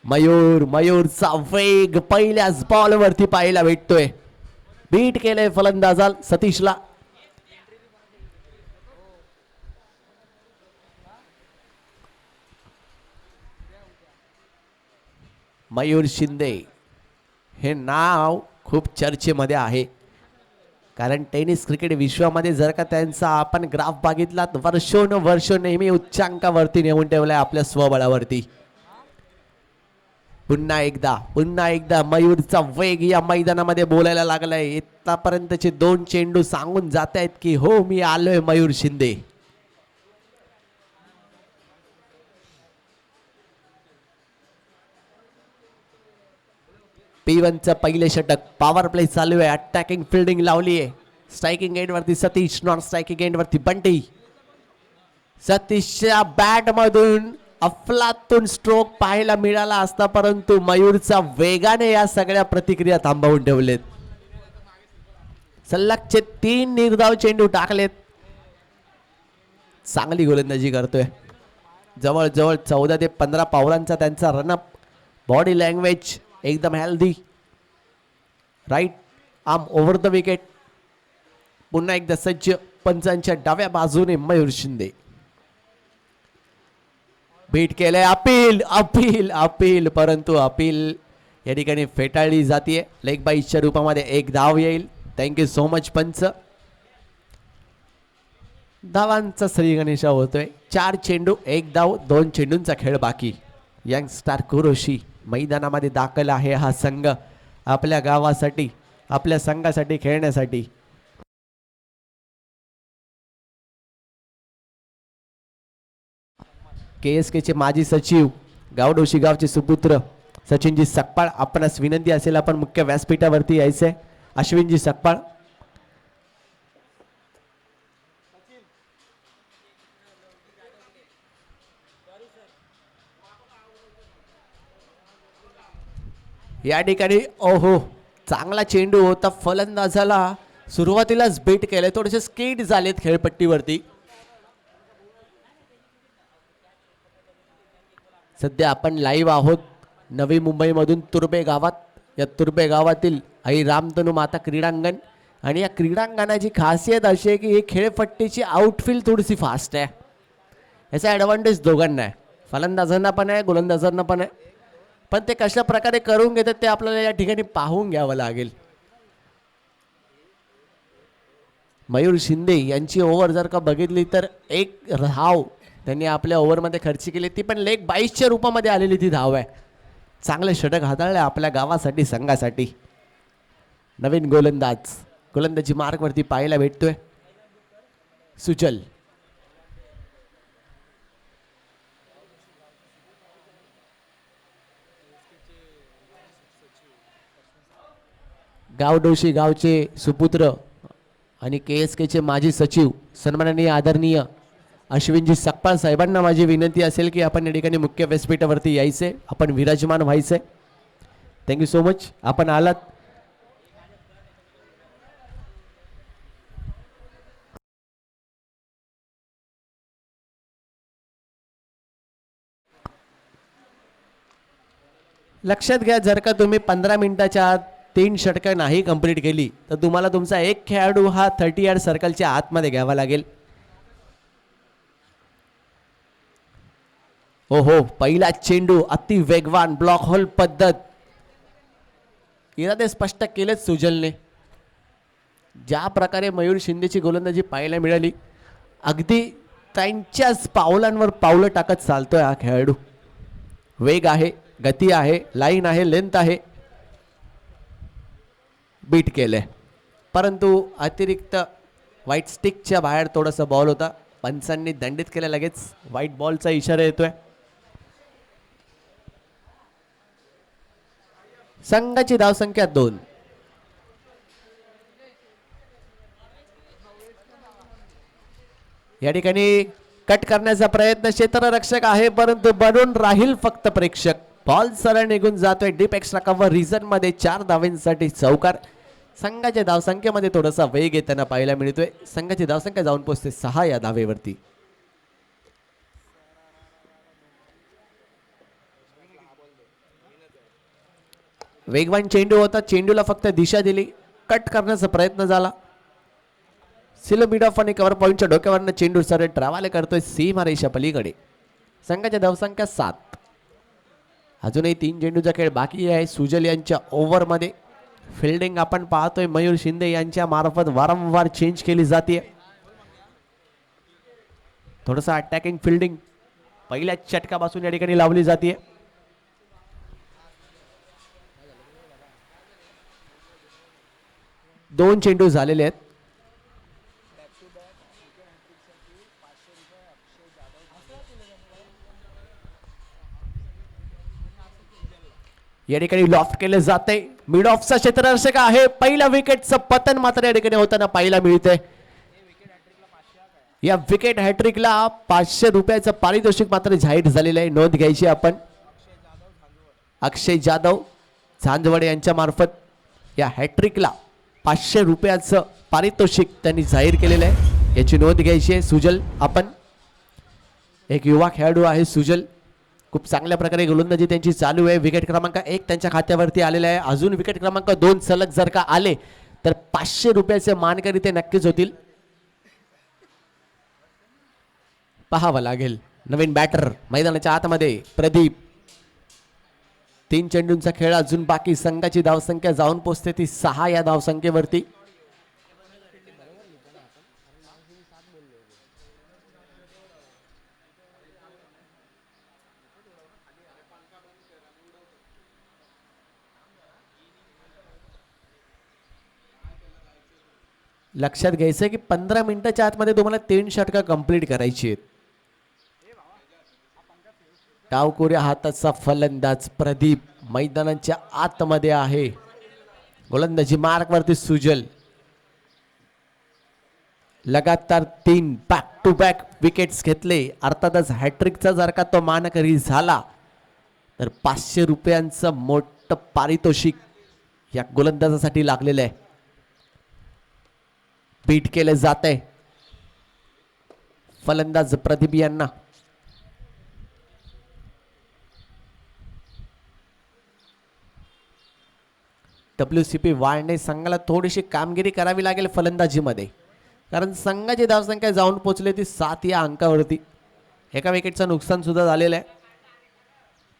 मयूरचा वेग पहिल्याच बॉलवरती पाहायला भेटतोय. बीट केलंय फलंदाजाल सतीशला. मयूर शिंदे हे नाव खूप चर्चेमध्ये आहे, कारण टेनिस क्रिकेट विश्वामध्ये जर का त्यांचा आपण ग्राफ बघितला वर्षोनवर्ष नेहमी उच्चांकावरती नेऊन ठेवलाय आपल्या स्वबळावरती. पुन्हा एकदा मयूरचा वेग या मैदानामध्ये बोलायला लागलाय. आतापर्यंतचे 2 चेंडू सांगून जात आहेत की हो मी आलोय मयूर शिंदे. P1चं पहिले षटक. पॉवर प्ले चालू आहे. अटॅकिंग फिल्डिंग लावली आहे. स्ट्रायकिंग एंड वरती सतीश, नॉन स्ट्रायकिंग एंड वरती बंटी. सतीशच्या बॅट मधून अफलातून स्ट्रोक पाहायला मिळाला असता, परंतु मयूरचा वेगाने या सगळ्या प्रतिक्रिया थांबवून ठेवलेत. सलगचे 3 निर्धाव चेंडू टाकलेत. चांगली गोलंदाजी करतोय. जवळजवळ 14 ते 15 पावलांचा त्यांचा रनअप. बॉडी लँग्वेज एकदम हेल्दी. Right arm over the wicket. पुन्हा एकदा सज्ज पंचांच्या डाव्या बाजूने मयूर शिंदे. बीट केलंय. अपील परंतु अपील या ठिकाणी फेटाळली जाते. लेग बाईसच्या रूपामध्ये 1 धाव येईल. थँक्यू सो मच पंच. धावांचा श्री गणेशा होतोय. 4 चेंडू 1 धाव, 2 चेंडूंचा खेळ बाकी. यंगस्टार कुरोशी मैदानामध्ये दाखल आहे. हा संघ आपल्या गावासाठी, आपल्या संघासाठी खेळण्यासाठी. KSK चे माजी सचिव, गावडोशी गावचे सुपुत्र सचिनजी सकपाळ, आपणास विनंती असेल आपण मुख्य व्यासपीठावरती यायचंय. अश्विनजी सकपाळ. या ठिकाणी ओहो चांगला चेंडू होता. फलंदाजाला सुरुवातीलाच बीट केलंय. थोडेसे स्किड झालेत खेळपट्टीवरती. सध्या आपण लाईव्ह आहोत नवी मुंबईमधून तुर्बे गावात. या तुर्बे गावातील आई रामधनु माता क्रीडांगण. आणि या क्रीडांगणाची खासियत अशी आहे की ही खेळपट्टीची आउटफील्ड थोडीशी फास्ट आहे. याचा ॲडव्हान्टेज दोघांना आहे, फलंदाजांना पण आहे, गोलंदाजांना पण आहे. पण ते कशा प्रकारे करून घेतात ते आपल्याला या ठिकाणी पाहून घ्यावं लागेल. मयूर शिंदे यांची ओव्हर जर का बघितली तर 1 धाव त्यांनी आपल्या ओव्हरमध्ये खर्च केली. ती पण लेग 22च्या रूपामध्ये आलेली ती धाव आहे. चांगले षटक हाताळले आपल्या गावासाठी, संघासाठी. नवीन गोलंदाजी मार्कवरती पाहायला भेटतोय. सुचल. गावडोशी गावचे सुपुत्र आणि KSK चे माजी सचिव सन्माननीय आदरणीय अश्विनजी सकपाळ साहेबांना माझी विनंती असेल की आपण या ठिकाणी मुख्य व्यासपीठावरती यायचे, आपण विराजमान व्हायचे. थँक्यू सो मच आपण आलात. लक्षात घ्या, जर का तुम्ही 15 मिनिटाच्या आत 3 षटकं नाही कंप्लीट केली तर तुम्हाला तुमचा एक खेळाडू हा 30 यार्ड सर्कलच्या आतमध्ये घ्यावा लागेल. ओहो पहिला चेंडू अति वेगवान ब्लॉक होल पद्धत. इरादे स्पष्ट केलेच सुजलने. ज्या प्रकारे मयूर शिंदेची गोलंदाजी पाहायला मिळाली, अगदी त्यांच्याच पावलांवर पावलं टाकत चालतोय हा खेळाडू. वेग आहे, गती आहे, लाईन आहे, लेंथ आहे. बीट केले परंतु अतिरिक्त व्हाईट स्टिकच्या बाहेर थोडासा बॉल होता. पंचांनी दंडित केला. लगेच व्हाईट बॉलचा इशारा येतोय. संघाची धावसंख्या 2. या ठिकाणी कट करण्याचा प्रयत्न क्षेत्ररक्षक आहे, परंतु बनून राहील फक्त प्रेक्षक. बॉल सरळ निघून जातोय डीप एक्स्ट्रा कव्हर रिझन मध्ये. 4 धावांसाठी चौकार. संघाच्या धावसंख्येमध्ये थोडासा वेग येताना पाहायला मिळतोय. संघाची धावसंख्या जाऊन पोहोचते 6 या धावेवरती. वेगवान चेंडू होता, चेंडूला फक्त दिशा दिली, कट करण्याचा प्रयत्न झाला. सिलो मिड ऑफ आणि कव्हर पॉईंटच्या डोक्यावरनं चेंडू सरळ रवाले करतोय सीमा रेषा पलीकडे. संघाच्या धावसंख्या 7. अजूनही 3 चेंडूचा खेळ बाकी आहे. सुजल यांच्या ओव्हरमध्ये फिल्डिंग आपण पाहतोय मयूर शिंदे यांच्या मार्फत वारंवार चेंज केली जाते. थोडंसं अटॅकिंग फिल्डिंग पहिल्या षटकापासून या ठिकाणी लावली जाते. दोन चेंडू झालेले आहेत. या ठिकाणी लॉफ्ट केले जाते. मिड ऑफचा क्षेत्ररक्षक आहे. पहिल्या विकेटचं पतन मात्र या ठिकाणी होताना पाहायला मिळतंय. या विकेट हॅट्रिकला 500 रुपयाचं पारितोषिक मात्र जाहीर झालेलं आहे. नोंद घ्यायची आपण. अक्षय जाधव झांजवडे यांच्या मार्फत या हॅट्रिकला 500 रुपयाचं पारितोषिक त्यांनी जाहीर केलेलं आहे. याची नोंद घ्यायची आहे. सुजल आपण एक युवा खेळाडू आहे. सुजल खूप चांगल्या प्रकारे गोलंदाजी त्यांची चालू आहे. विकेट क्रमांक 1 त्यांच्या खात्यावरती आलेला आहे. अजून विकेट क्रमांक 2 सलग जर का आले तर 500 रुपयाचे मानकरी ते नक्कीच होतील. पाहावं लागेल. नवीन बॅटर मैदानाच्या आतमध्ये प्रदीप. 3 चेंडूंचा खेळ अजून बाकी. संघाची धावसंख्या जाऊन पोहोचते ती 6 या धावसंख्येवरती. लक्षात घ्यायचं की 15 मिनिटाच्या आतमध्ये तुम्हाला 3 षटकं कंप्लीट करायची आहेत. डावकोऱ्या हाताचा फलंदाज प्रदीप मैदानाच्या आतमध्ये आहे. गोलंदाजी मार्कवरती सुजल. लगातार 3 बॅक टू बॅक विकेट्स घेतले. अर्थातच हॅट्रिकचा जर का तो मानकरी झाला तर 500 रुपयांचं मोठं पारितोषिक या गोलंदाजासाठी लागलेलं आहे. बीट केले जात आहे फलंदाज प्रदीप यांना. WCP वाळणे संघाला थोडीशी कामगिरी करावी लागेल फलंदाजीमध्ये, कारण संघाची धावसंख्या जाऊन पोहोचली ती 7 या अंकावरती. एका विकेटचं नुकसान सुद्धा झालेलं आहे.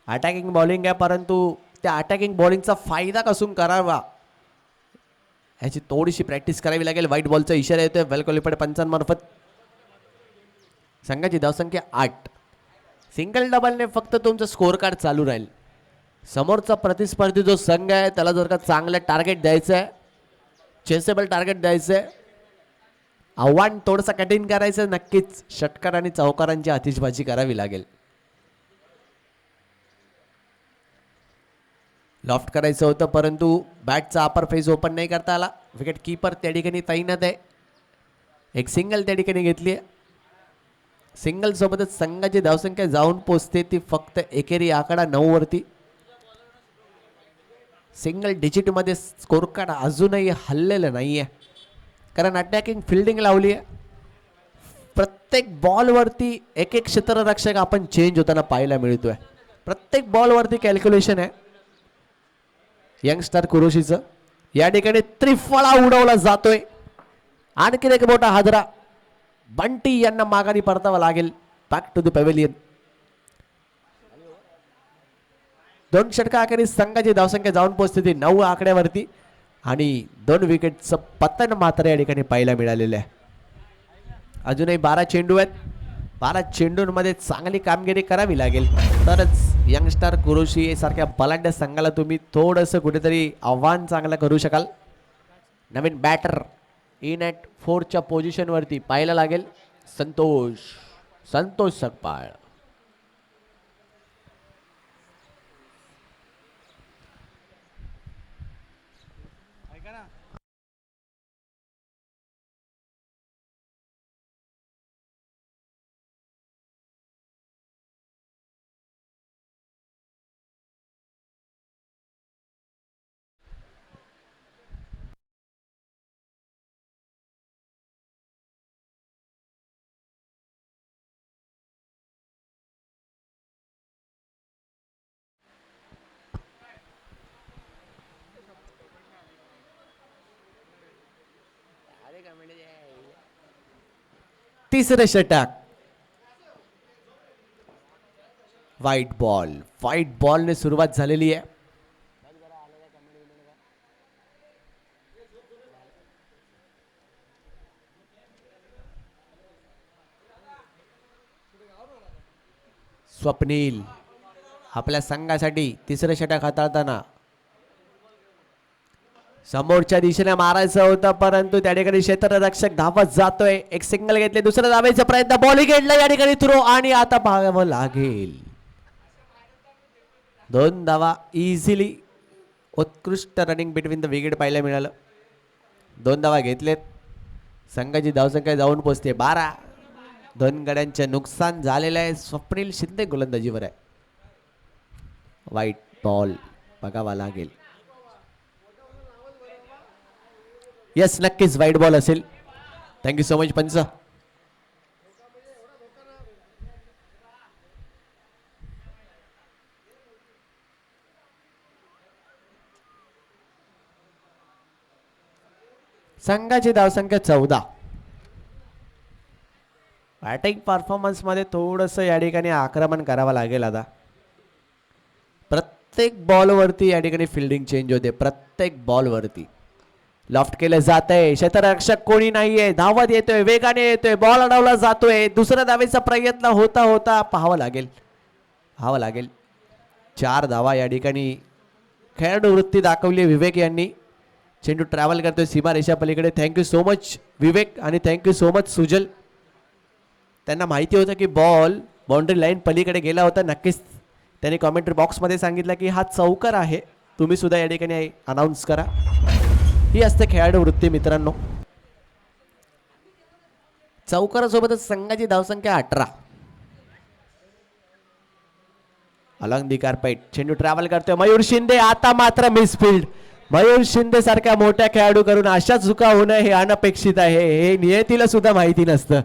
अटॅकिंग बॉलिंग आहे, परंतु त्या अटॅकिंग बॉलिंगचा फायदा कसून करावा याची थोडीशी प्रॅक्टिस करावी लागेल. व्हाईट बॉलचा इशारा येतोय वेल क्वालिफाईड पंचांमार्फत. संघाची धावसंख्या 8. सिंगल डबलने फक्त तुमचं स्कोअर कार्ड चालू राहील. समोरचा प्रतिस्पर्धी जो संघ आहे त्याला जर का चांगलं टार्गेट द्यायचं आहे, चेसेबल टार्गेट द्यायचं आहे, आव्हान थोडंसं कठीण करायचं, नक्कीच षटकार आणि चौकारांची आतिषबाजी करावी लागेल. लॉफ्ट करायचं होतं परंतु बॅटचा अपर फेस ओपन नाही करता आला. विकेट कीपर त्या ठिकाणी तैनात आहे. एक सिंगल त्या ठिकाणी घेतली आहे. सिंगल सोबतच संघाची धावसंख्या जाऊन पोचते ती फक्त एकेरी आकडा 9 वरती. सिंगल डिजिटमध्ये स्कोर कार्ड अजूनही हललेलं नाही आहे, कारण अटॅकिंग फिल्डिंग लावली आहे. प्रत्येक बॉलवरती एक एक क्षेत्ररक्षक आपण चेंज होताना पाहायला मिळतोय. प्रत्येक बॉलवरती कॅल्क्युलेशन आहे. यंगस्टर कुरुशीचं या ठिकाणी त्रिफळा उडवला जातोय. आणखी एक मोठा हादरा. बंटी यांना माघारी परतावा लागेल. Back to the pavilion. 2 षटकाखेरीस संघाची धावसंख्या जाऊन पोहोचते ती 9 आकड्यावरती आणि 2 विकेटचं पतन मात्र या ठिकाणी पाहायला मिळालेलं आहे. अजूनही 12 चेंडू आहेत. 12 चेंडूंमध्ये चांगली कामगिरी करावी लागेल तरच यंगस्टर कुरुशी सारख्या बलाढ्य संघाला तुम्ही थोडंसं कुठेतरी आव्हान चांगलं करू शकाल. नवीन बॅटर इन ॲट 4च्या पोझिशनवरती पाहायला लागेल संतोष सकपाळ. तिसरं षटक. व्हाईट बॉलने सुरुवात झालेली आहे. स्वप्नील आपल्या संघासाठी तिसरं षटक हाताळताना समोरच्या दिशेने मारायचं होतं, परंतु त्या ठिकाणी क्षेत्ररक्षक धावत जातोय. एक सिंगल घेतले, दुसरा धावायचा प्रयत्न, बॉल घेतला या ठिकाणी थ्रो आणि आता पाहावं लागेल. 2 धावा इझिली. उत्कृष्ट रनिंग बिटवीन द विकेट पाहायला मिळालं. 2 धावा घेतलेत. संघाची धावसंख्या जाऊन पोहोचते 12. 2 गड्यांचे नुकसान झालेलं आहे. स्वप्नील शिंदे गोलंदाजीवर आहे. व्हाईट बॉल बघावा लागेल. यस, नक्कीच व्हाईट बॉल असेल. थँक्यू सो मच पंच. संघाची धावसंख्या 14. बॅटिंग परफॉर्मन्स मध्ये थोडंसं या ठिकाणी आक्रमण करावं लागेल. आता प्रत्येक बॉलवरती या ठिकाणी फिल्डिंग चेंज होते. प्रत्येक बॉलवरती लॉफ्ट केलं जात आहे. क्षेत्ररक्षक कोणी नाहीये, धावत येतोय, वेगाने येतोय, बॉल अडवला जातोय. दुसऱ्या धावेचा प्रयत्न होता पाहावं लागेल. 4 धावा या ठिकाणी खेळाडू वृत्ती दाखवली विवेक यांनी. चेंडू ट्रॅव्हल करतोय सीमा रेषा पलीकडे. थँक्यू सो मच विवेक आणि थँक्यू सो मच सुजल. त्यांना माहिती होतं की बॉल बाउंड्री लाईन पलीकडे गेला होता. नक्कीच त्यांनी कॉमेंट्री बॉक्समध्ये सांगितलं की हा चौकार आहे, तुम्ही सुद्धा या ठिकाणी अनाऊन्स करा. ही असते खेळाडू वृत्ती मित्रांनो. चौकारासोबतच संघाची धावसंख्या 18. अलॉंग दी कार्पेट चेंडू ट्रॅव्हल करतोय मयूर शिंदे. आता मात्र मिसफिल्ड. मयूर शिंदे सारख्या मोठ्या खेळाडू करून अशा चुका होणं हे अनपेक्षित आहे. हे नियतीला सुद्धा माहिती नसतं.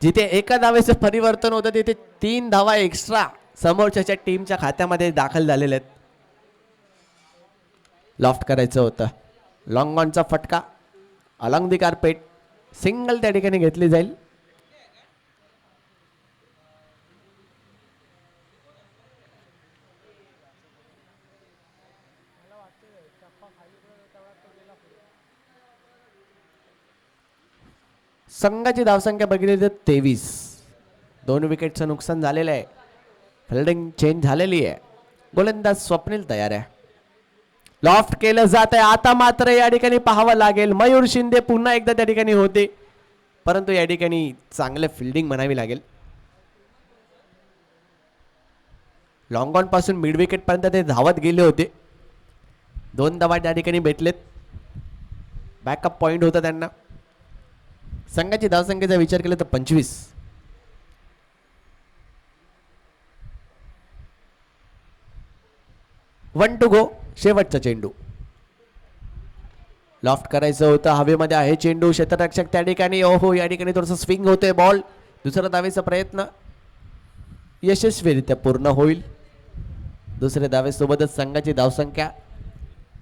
जिथे एका धावेचं परिवर्तन होतं तिथे 3 धावा एक्स्ट्रा समोरच्या टीमच्या खात्यामध्ये दाखल झालेले आहेत. लॉफ्ट करायचं होतं. लॉंग ऑनचा फटका. अलॉंग दी कार्पेट सिंगल त्या ठिकाणी घेतली जाईल. संघाची धावसंख्या बघितली तर 23. 2 विकेटचं नुकसान झालेलं आहे. फिल्डिंग चेंज झालेली आहे. गोलंदाज स्वप्नील तयार आहे. लॉफ्ट केलं जात आहे. आता मात्र या ठिकाणी पाहावं लागेल. मयूर शिंदे पुन्हा एकदा त्या ठिकाणी होते, परंतु या ठिकाणी चांगलं फिल्डिंग म्हणावी लागेल. लॉंग ऑन पासून मिड विकेट पर्यंत ते धावत गेले होते. 2 धावा त्या ठिकाणी भेटलेत. बॅकअप पॉइंट होता त्यांना. संघाची धावसंख्येचा विचार केला तर 25. 1 टू गो. शेवटचा चेंडू. लॉफ्ट करायचं होतं. हवेमध्ये आहे चेंडू. क्षेत्ररक्षक त्या ठिकाणी ओहो या ठिकाणी थोडंसं स्विंग होतोय बॉल. दुसरा धावेचा प्रयत्न यशस्वीरित्या पूर्ण होईल. दुसऱ्या धावेसोबतच संघाची धावसंख्या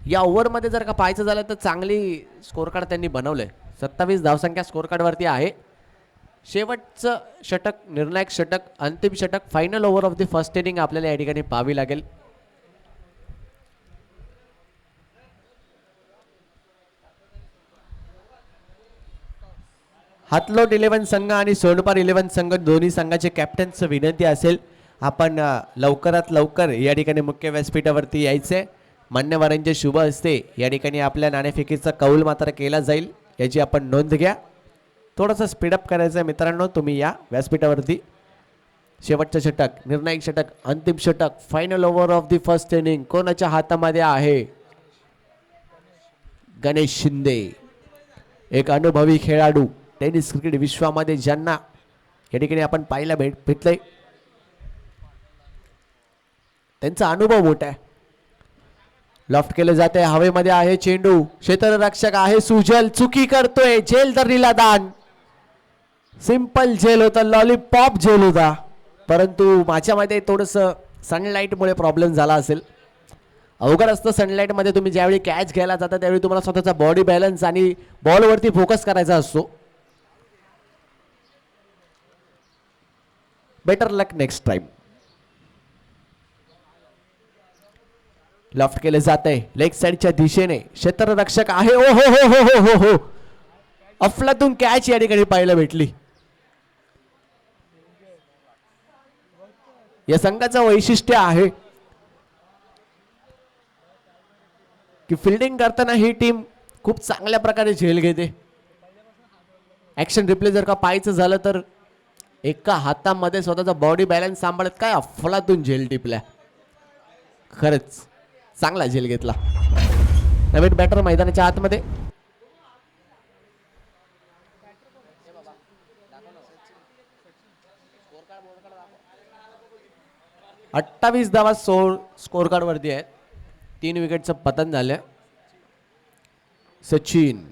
या ओव्हरमध्ये जर का पाहायचं झालं तर चांगली स्कोर कार्ड त्यांनी बनवलंय. 27 धावसंख्या स्कोर कार्डवरती आहे. शेवटचं षटक, निर्णायक षटक, अंतिम षटक, final over of the first inning आपल्याला या ठिकाणी पाहावी लागेल. हातलोट 11 संघ आणि सोनपार 11 संघ दोन्ही संघाचे कॅप्टनचं विनंती असेल आपण लवकरात लवकर या ठिकाणी मुख्य व्यासपीठावरती यायचे. मान्यवरांचे शुभ हस्ते या ठिकाणी आपल्या नाणेफेकीचा कौल मात्र केला जाईल, याची आपण नोंद घ्या. थोडंसं स्पीडअप करायचं आहे मित्रांनो, तुम्ही या व्यासपीठावरती. शेवटचं षटक, निर्णायक षटक, अंतिम षटक, final over of the first inning कोणाच्या हातामध्ये आहे? गणेश शिंदे, एक अनुभवी खेळाडू टेनिस क्रिकेट विश्वामध्ये ज्यांना या ठिकाणी आपण पाहायला भेटलंय. त्यांचा अनुभव मोठा आहे. लॉफ्ट केलं जाते, हवेमध्ये आहे चेंडू, क्षेत्ररक्षक आहे सुजल, चुकी करतोय, झेल धरणीला दान. सिंपल झेल होता, लॉलीपॉप झेल होता, परंतु माझ्यामध्ये थोडंसं सनलाईटमुळे प्रॉब्लेम झाला असेल. अवघड असतं सनलाइट मध्ये. तुम्ही ज्यावेळी कॅच घ्यायला जाता त्यावेळी तुम्हाला स्वतःचा बॉडी बॅलन्स आणि बॉलवरती फोकस करायचा असतो. बेटर लक नेक्स्ट टाइम. लॉफ्ट केले जाते लेग साइडच्या दिशेने. क्षेत्ररक्षक आहे. ओ हो हो हो हो हो हो, अफलातून कॅच या ठिकाणी पाहायला भेटली. या संघाचं वैशिष्ट्य आहे की फिल्डिंग करताना ही टीम खूप चांगल्या प्रकारे झेल घेते. ऍक्शन रिप्ले जर का पाहायचं झालं तर एका हातामध्ये स्वतःचा बॉडी बॅलन्स सांभाळत काय अफलातून झेल टिपल्या. खरंच चांगला झेल घेतला. नवीन बॅटर मैदानाच्या आतमध्ये. अठ्ठावीस धावा स्कोर कार्ड वरती आहेत. 3 विकेटचं पतन झालं. सचिन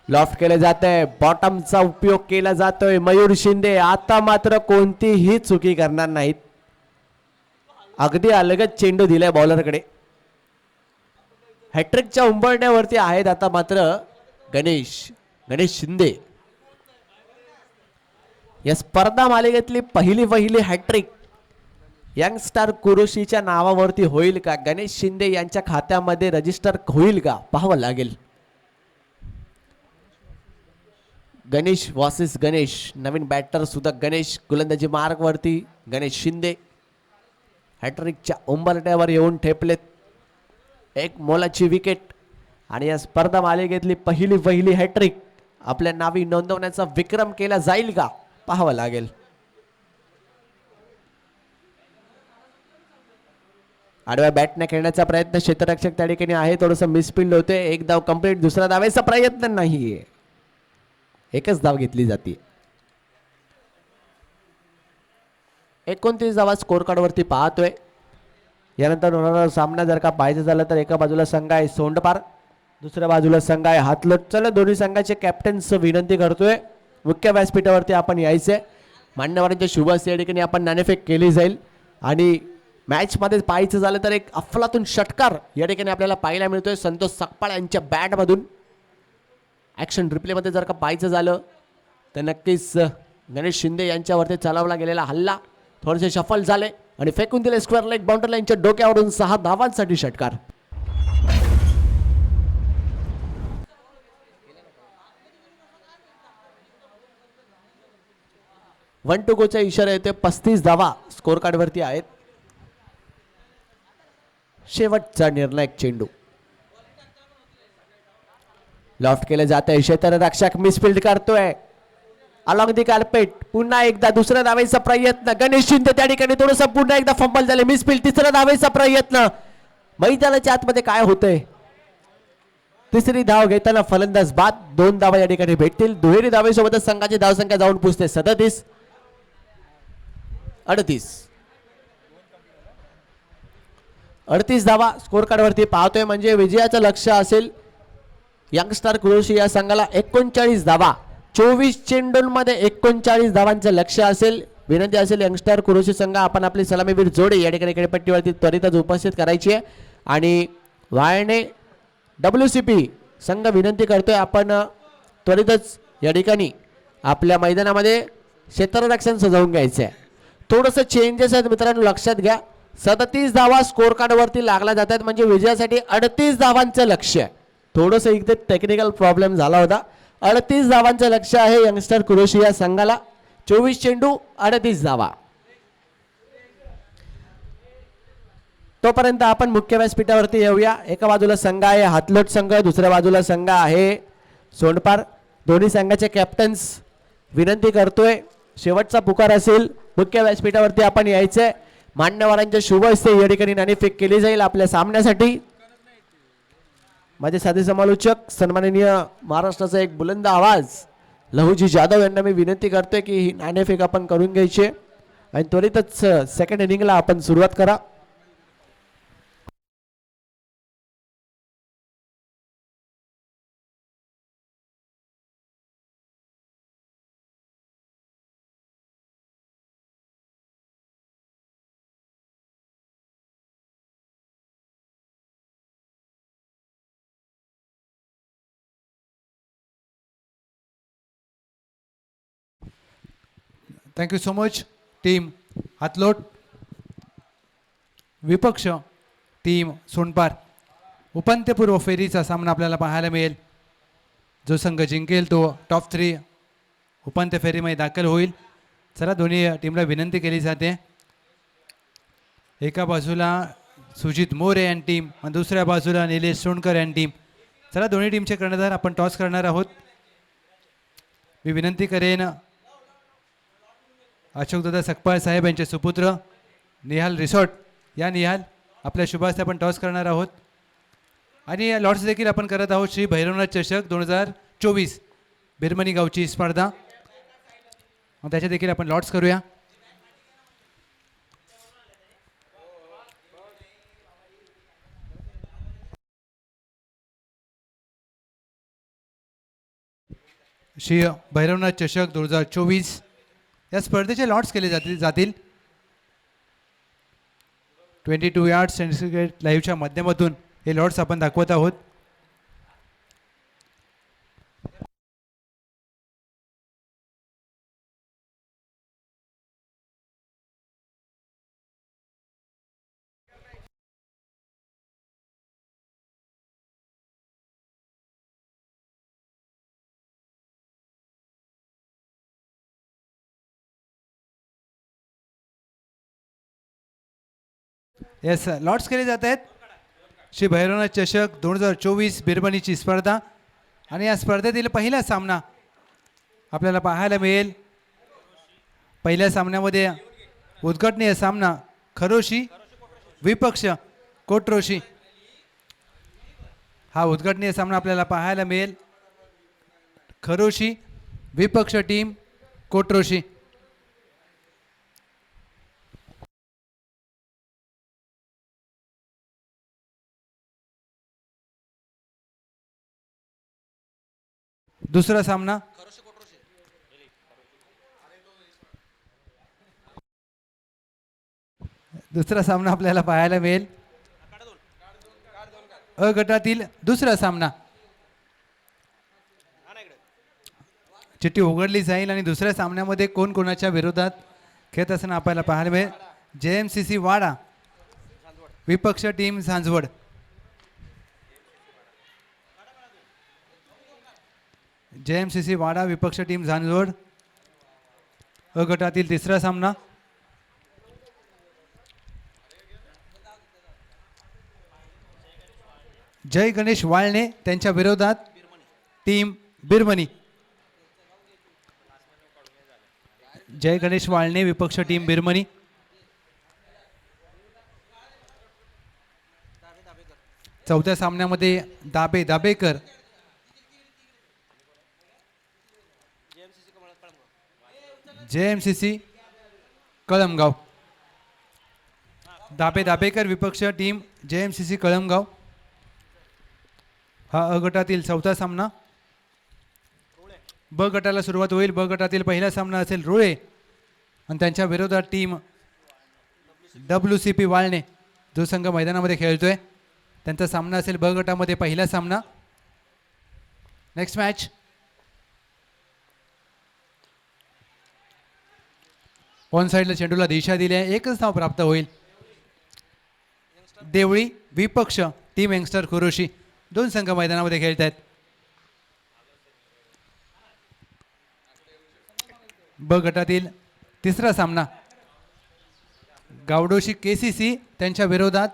लॉफ्ट केले जाते. बॉटमचा उपयोग केला जातोय. मयूर शिंदे आता मात्र कोणतीही चुकी करणार नाहीत. अगदी अलगद चेंडू दिलाय बॉलरकडे. हॅट्रिकच्या उंबरण्यावरती आहेत आता मात्र गणेश शिंदे. या स्पर्धा मालिकेतली पहिली हॅट्रिक यंगस्टार कुरुशीच्या नावावरती होईल का? गणेश शिंदे यांच्या खात्यामध्ये रजिस्टर होईल का? पाहावं लागेल. गणेश वर्सेस गणेश. नवीन बॅटर सुद्धा गणेश. गोलंदाजी मार्ग वरती गणेश शिंदे. हॅट्रिकच्या उंबरठ्यावर येऊन ठेपलेत. एक मोलाची विकेट आणि या स्पर्धा मालिकेतली पहिली हॅट्रिक आपल्या नावी नोंदवण्याचा विक्रम केला जाईल का? पाहावं लागेल. आडव्या बॅटने खेळण्याचा प्रयत्न क्षेत्ररक्षक त्या ठिकाणी आहे. थोडंसं मिसफिल्ड होते. एक धाव कंप्लीट. दुसरा धावेचा प्रयत्न नाहीये. एकच धाव घेतली जाते. 29 धावा स्कोर कार्ड वरती पाहतोय. यानंतर होणारा सामना जर का पाहायचं झालं तर एका बाजूला संघ आहे सोंडपार, दुसऱ्या बाजूला संघ आहे हातलोट. चला दोन्ही संघाचे कॅप्टन्स विनंती करतोय मुख्य व्यासपीठावरती आपण यायचंय. मान्यवरांच्या शुभ हस्ते या ठिकाणी आपण नाणेफेक केली जाईल. आणि मॅच मध्ये पाहायचं झालं तर एक अफलातून षटकार या ठिकाणी आपल्याला पाहायला मिळतोय संतोष सकपाळ यांच्या बॅट मधून. ऍक्शन रिप्ले मध्ये जर का पाहायचं झालं तर नक्कीच गणेश शिंदे यांच्यावरती चालवला गेलेला हल्ला थोडेसे शफल झाले आणि फेकून दिले स्क्वेअर लेग बाउंड्री लाईनच्या डोक्यावरून 6 धावांसाठी षटकार. वन टू गोच्या इशारा येते. 35 धावा स्कोर कार्ड वरती आहेत. शेवटचा निर्णायक चेंडू. लॉफ्ट केले जाते. क्षेत्ररक्षक मिसफिल्ड करतोय. Along the carpet. पुन्हा एकदा दुसऱ्या धावेचा प्रयत्न. गणेश शिंदे त्या ठिकाणी थोडंसं पुन्हा एकदा फंबल झाले. मिसफिल्ड. तिसऱ्या धावेचा प्रयत्न. मैदानाच्या आतमध्ये काय होतंय? तिसरी धाव घेताना फलंदाज बाद. 2 धावा या ठिकाणी भेटतील. दुहेरी धावेसोबतच संघाची धावसंख्या जाऊन पुसते 37. 38 धावा स्कोर कार्ड वरती पाहतोय. म्हणजे विजयाचं लक्ष असेल यंगस्टार कुरुशी या संघाला 39 धावा. 24 चेंडूंमध्ये 39 धावांचं लक्ष असेल. विनंती असेल यंगस्टार कुरुशी संघ आपण आपली सलामीवीर जोडे या ठिकाणी खेळपट्टीवरती त्वरितच उपस्थित करायची आहे. आणि वाळणे WCP संघ विनंती करतोय आपण त्वरितच या ठिकाणी आपल्या मैदानामध्ये क्षेत्ररक्षण सजवून घ्यायचं आहे. थोडंसं चेंजेस आहेत मित्रांनो, लक्षात घ्या. 37 धावा स्कोर कार्ड वरती लागला जातात म्हणजे विजयासाठी 38 धावांचं लक्ष आहे. थोडंसं इथे टेक्निकल प्रॉब्लेम झाला होता. 38 धावांचं लक्ष आहे यंगस्टर कुरुशी या संघाला. 24 चेंडू 38 धावा. तोपर्यंत आपण मुख्य व्यासपीठावरती येऊया. एका बाजूला संघ आहे हातलोट संघ, दुसऱ्या बाजूला संघ आहे सोंडपार. दोन्ही संघाचे कॅप्टन्स विनंती करतोय शेवटचा पुकार असेल मुख्य व्यासपीठावरती आपण यायचंय. मान्यवरांच्या शुभ हस्ते या ठिकाणी नाणेफेक केली जाईल आपल्या सामन्यासाठी. माझे साथी समालोचक सन्माननीय महाराष्ट्राचा एक बुलंद आवाज लहुजी जाधव यांना मी विनंती करतोय की ही नाणेफेक आपण करून घ्यायची आणि त्वरितच सेकंड इनिंगला आपण सुरुवात करा. Thank you so much team Hatlot. विपक्ष टीम सोनपार. उपांत्यपूर्व फेरीचा सामना आपल्याला पाहायला मिळेल. जो संघ जिंकेल तो टॉप 3 उपांत्य फेरीमध्ये दाखल होईल. चला दोन्ही टीमला विनंती केली जाते. एका बाजूला सुजित मोरे अँड टीम आणि दुसऱ्या बाजूला निलेश सोनकर अँड टीम. चला दोन्ही टीमचे कर्णधार आपण टॉस करणार आहोत. मी विनंती करेन अशोकदादा सकपाळ साहेब यांचे सुपुत्र निहाल रिसॉर्ट या निहाल आपल्या शुभास्ते आपण टॉस करणार आहोत. आणि लॉट्स देखील आपण करत आहोत. श्री भैरवनाथ चषक 2024 बिरमणी गावची स्पर्धा. मग त्याचे देखील आपण लॉट्स करूया. श्री भैरवनाथ चषक 2024 या स्पर्धेचे लॉट्स केले जातील 22 यार्ड्स क्रिकेट लाईव्हच्या माध्यमातून हे लॉट्स आपण दाखवत आहोत. येस लॉट्स केले जात आहेत. श्री भैरवनाथ चषक 2024 बिरबणीची स्पर्धा आणि या स्पर्धेतील पहिला सामना आपल्याला पाहायला मिळेल. पहिल्या सामन्यामध्ये उद्घाटनीय सामना खरोशी विपक्ष कोट्रोशी हा उद्घाटनीय सामना आपल्याला पाहायला मिळेल. खरोशी विपक्ष टीम कोट्रोशी. दुसरा सामना आपल्याला पाहायला मिळेल. अ गटातील दुसरा सामना चिठ्ठी उघडली जाईल आणि दुसऱ्या सामन्यामध्ये कोण कोणाच्या विरोधात खेळत असताना आपल्याला पाहायला मिळेल. JMCC वाडा विपक्ष टीम सांजवड. JMCC वाडा विपक्ष टीम झांजवड. अ गटातील तिसरा सामना जय गणेश वाळणे त्यांच्या विरोधात टीम बिरमणी. जय गणेश वाळणे विपक्ष टीम बिरमणी. चौथ्या सामन्यामध्ये दाबेकर JMCC कळमगाव. दाबेकर विपक्ष टीम JMCC कळमगाव. हा अ गटातील चौथा सामना. ब गटाला सुरुवात होईल. ब गटातील पहिला सामना असेल रुळे आणि त्यांच्या विरोधात टीम WCP वाळणे जो संघ मैदानामध्ये खेळतोय त्यांचा सामना असेल ब गटामध्ये पहिला सामना. नेक्स्ट मॅच ऑन साईडला चेंडूला दिशा दिली आहे. एकच धाव प्राप्त होईल. देवळी विपक्ष टीम यंगस्टर खुरोशी. दोन संघ मैदानामध्ये खेळत आहेत. ब गटातील तिसरा सामना गावडोशी KCC त्यांच्या विरोधात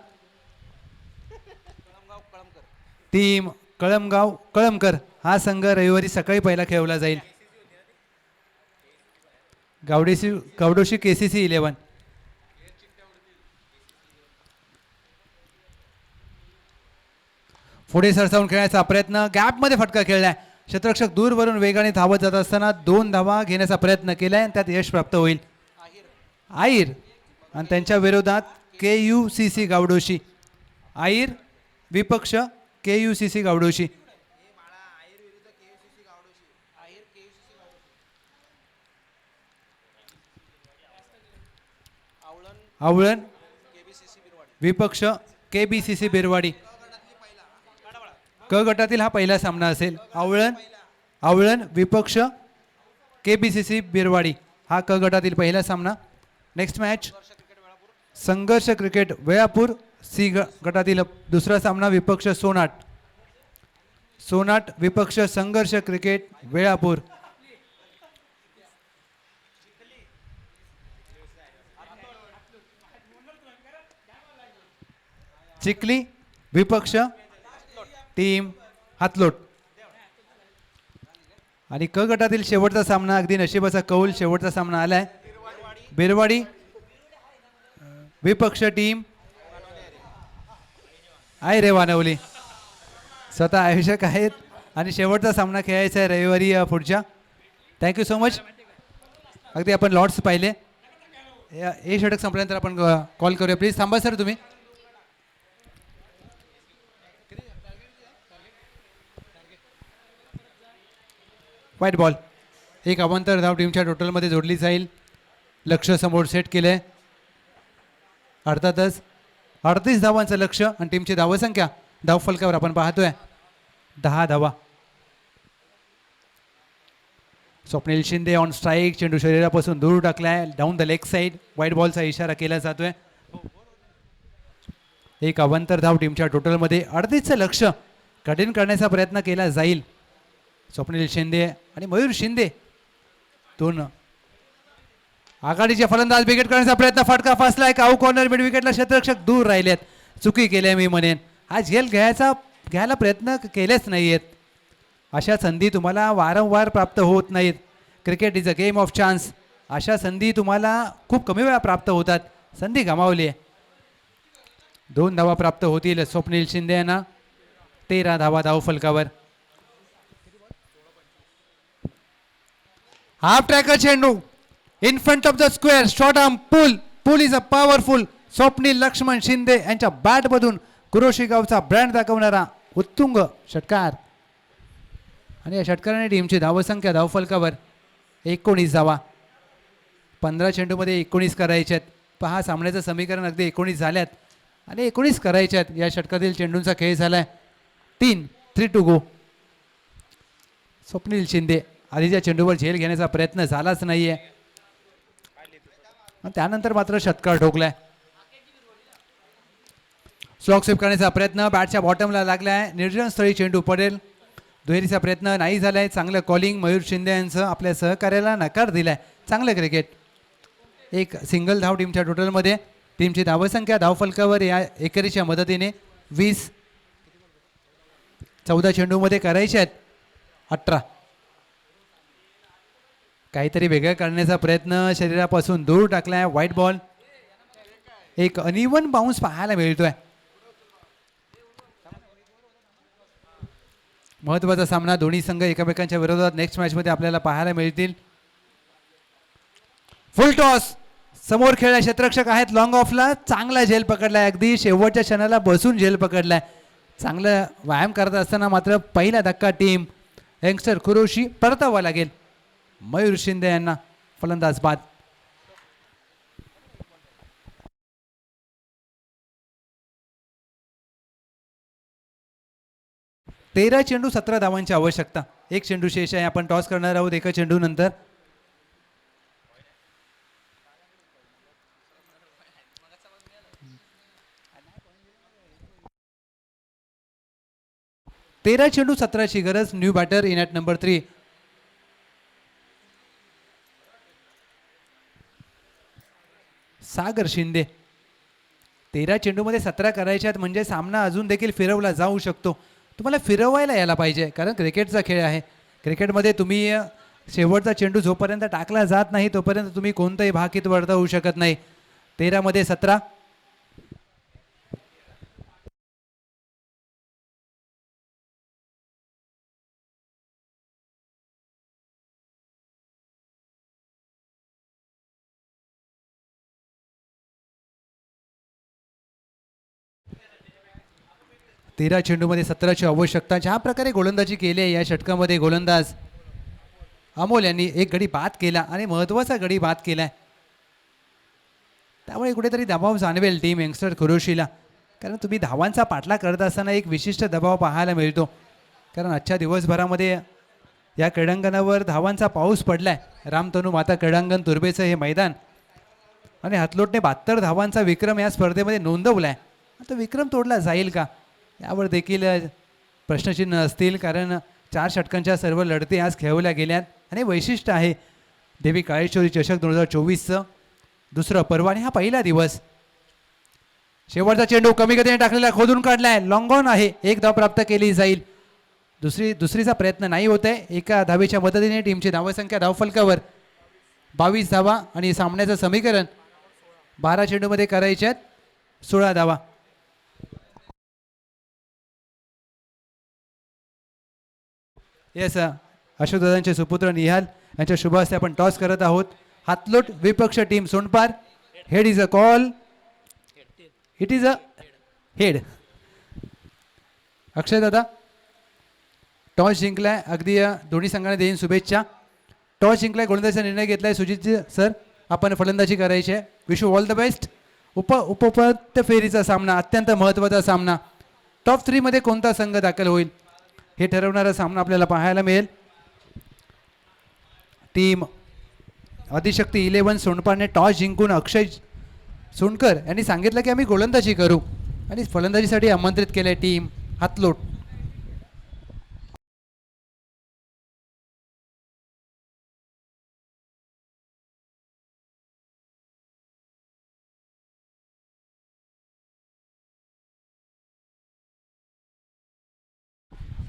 टीम कळमगाव कळमकर. हा संघ रविवारी सकाळी पहिला खेळवला जाईल. गावडोशी KCC 11. पुढे सरसावून खेळण्याचा प्रयत्न. गॅपमध्ये फटका खेळलाय. क्षेत्ररक्षक दूरवरून वेगाने धावत जात असताना 2 धावा घेण्याचा प्रयत्न केलाय आणि त्यात यश प्राप्त होईल. आईर आणि त्यांच्या विरोधात KUCC गावडोशी. आईर विपक्ष KUCC गावडोशी. आवळण विपक्ष KBCC बिरवाडी. क गटातील हा पहिला सामना असेल. आवळण विपक्ष KBCC बिरवाडी. हा क गटातील पहिला सामना. नेक्स्ट मॅच संघर्ष क्रिकेट वेळापूर सी गटातील दुसरा सामना. विपक्ष सोनाट. सोनाट विपक्ष संघर्ष क्रिकेट वेळापूर. चिखली विपक्ष टीम हातलोट. आणि क गटातील शेवटचा सामना, अगदी नशिबाचा कौल, शेवटचा सामना आलाय. बिरवाडी विपक्ष टीम आहे रे वानवली. स्वतः आयोजक आहेत आणि शेवटचा सामना खेळायचा आहे रविवारी पुढच्या. Thank you so much. अगदी आपण लॉट्स पाहिले. हे षटक संपल्यानंतर आपण कॉल करूया. प्लीज थांबा सर तुम्ही. White ball. एक अवांतर धाव टीमच्या टोटलमध्ये जोडली जाईल. लक्ष समोर सेट केलंय. अर्थातच 38 धावांचं लक्ष आणि टीमची धावसंख्या धावफलकावर आपण पाहतोय 10 धावा. Swapnil Shinde on strike. चेंडू शरीरापासून दूर टाकलाय down the leg side. White बॉलचा इशारा केला जातोय. एक अवांतर धाव टीमच्या टोटलमध्ये. 38चं लक्ष कठीण करण्याचा प्रयत्न केला जाईल. स्वप्नील शिंदे आणि मयूर शिंदे दोन आघाडीचे फलंदाज. विकेट करण्याचा प्रयत्न. फटका फासलाय. काऊ कॉर्नर. मिड विकेटला क्षेत्ररक्षक दूर राहिलेत. चुकी केली मी म्हणेन. हा झेल घ्यायला प्रयत्न केलेच नाही आहेत. अशा संधी तुम्हाला वारंवार प्राप्त होत नाहीत. Cricket is a game of chance. अशा संधी तुम्हाला खूप कमी वेळा प्राप्त होतात. संधी गमावली आहे. 2 धावा प्राप्त होतील स्वप्नील शिंदे यांना. 13 धावा धावफलकावर. हाफ ट्रॅकर चेंडू in front of the square. Short arm pull. Pull is a powerful. Swapnil Laxman Shinde यांच्या बॅटमधून कुरोशी गावचा ब्रँड दाखवणारा उत्तुंग षटकार. आणि या षटकाराने टीमची धावसंख्या धावफलकावर 19 धावा. 15 चेंडूमध्ये 19 करायचे आहेत. पहा सामन्याचं समीकरण अगदी 19 झाल्यात आणि 19 करायचे आहेत. या षटकातील चेंडूंचा खेळ झालाय 3 टू गो. स्वप्नील शिंदे आधीच्या चेंडूवर झेल घेण्याचा प्रयत्न झालाच नाहीये. त्यानंतर मात्र षटकार ठोकलाय. स्लॉग स्वीप करण्याचा प्रयत्न बॅटच्या बॉटमला लागलाय. निर्जन स्थळी चेंडू पडेल. दुहेरीचा प्रयत्न नाही झालाय. चांगलं कॉलिंग मयूर शिंदे यांचं. आपल्या सहकार्याला नकार दिलाय. चांगलं क्रिकेट. एक सिंगल धाव टीमच्या टोटलमध्ये. टीमची धावसंख्या धावफलकावर या एकेरीच्या मदतीने 20. 14 चेंडूमध्ये करायचे आहेत 18. काहीतरी वेगळं करण्याचा प्रयत्न. शरीरापासून दूर टाकलाय. White ball. एक अनइवन बाउन्स पाहायला मिळतोय. महत्वाचा सामना. दोन्ही संघ एकमेकांच्या विरोधात नेक्स्ट मॅच मध्ये आपल्याला पाहायला मिळतील. फुल टॉस. समोर खेळला क्षेत्ररक्षक आहेत लॉंग ऑफला. चांगला झेल पकडलाय. अगदी शेवटच्या क्षणाला बसून झेल पकडलाय. चांगलं व्यायाम करत असताना मात्र पहिला धक्का टीम यंगस्टर कुरोशी परतावा लागेल. मयूर शिंदे यांना फलंदाज बाद. तेरा चेंडू 17 धावांची आवश्यकता. एक चेंडू शेष आहे. आपण टॉस करणार आहोत एका चेंडू नंतर. तेरा चेंडू 17ची गरज. New batter in at number 3. Sagar Shinde. 13 चेंडूमध्ये 17 करायच्यात म्हणजे सामना अजून देखील फिरवला जाऊ शकतो. तुम्हाला फिरवायला यायला पाहिजे कारण क्रिकेटचा खेळ आहे. क्रिकेटमध्ये तुम्ही शेवटचा चेंडू जोपर्यंत टाकला जात नाही तोपर्यंत तुम्ही कोणतंही भाकीत वर्तवू शकत नाही. 13 मध्ये 17. तेरा चेंडूमध्ये 17ची आवश्यकता. ज्या प्रकारे गोलंदाजी केली आहे या षटकामध्ये गोलंदाज अमोल यांनी एक गडी बाद केला आणि महत्त्वाचा गडी बाद केला आहे. त्यामुळे कुठेतरी दबाव जाणवेल टीम यंगस्टर कुरोशीला. कारण तुम्ही धावांचा पाठलाग करत असताना एक विशिष्ट दबाव पाहायला मिळतो. कारण आजच्या दिवसभरामध्ये या क्रीडांगणावर धावांचा पाऊस पडलाय. रामतनू माता क्रीडांगण तुर्बेचं हे मैदान आणि हातलोटने 72 धावांचा विक्रम या स्पर्धेमध्ये नोंदवलाय. आता विक्रम तोडला जाईल का यावर देखील प्रश्नचिन्ह असतील, कारण 4 षटकांच्या सर्व लढती आज खेळवल्या गेल्यात आणि वैशिष्ट्य आहे देवी काळेश्वरी चषक 2024चं दुसरं पर्व आणि हा पहिला दिवस. शेवटचा चेंडू कमी गतीने टाकलेला, खोदून काढलाय, लॉंग ऑन आहे, 1 धाव प्राप्त केली जाईल. दुसरीचा प्रयत्न नाही होत आहे. एका धावेच्या मदतीने टीमची धावसंख्या धावफलकावर 22 धावा आणि सामन्याचं समीकरण 12 चेंडूमध्ये करायचे आहेत 16 धावा. येस, अशोकदादांचे सुपुत्र निहाल यांच्या शुभ हस्ते आपण टॉस करत आहोत. हातलोट विपक्ष team Sondpar. Head is a call, it is a head. Akshay दादा टॉस जिंकलाय, अगदी दोन्ही संघाने देईन शुभेच्छा. टॉस जिंकलाय, गोलंदाजीचा निर्णय घेतलाय सुजितजी सर, आपण फलंदाजी करायची आहे. Wish you all the best. उपउपांत्य फेरीचा सामना, अत्यंत महत्त्वाचा सामना. टॉप 3 मध्ये कोणता संघ दाखल होईल हे ठरवणारा सामना आपल्याला पाहायला मिळेल. टीम आदिशक्ती 11 सोंडपारने टॉस जिंकून अक्षय सोंडकर यांनी सांगितलं की आम्ही गोलंदाजी करू आणि फलंदाजीसाठी आमंत्रित केले टीम हातलोट.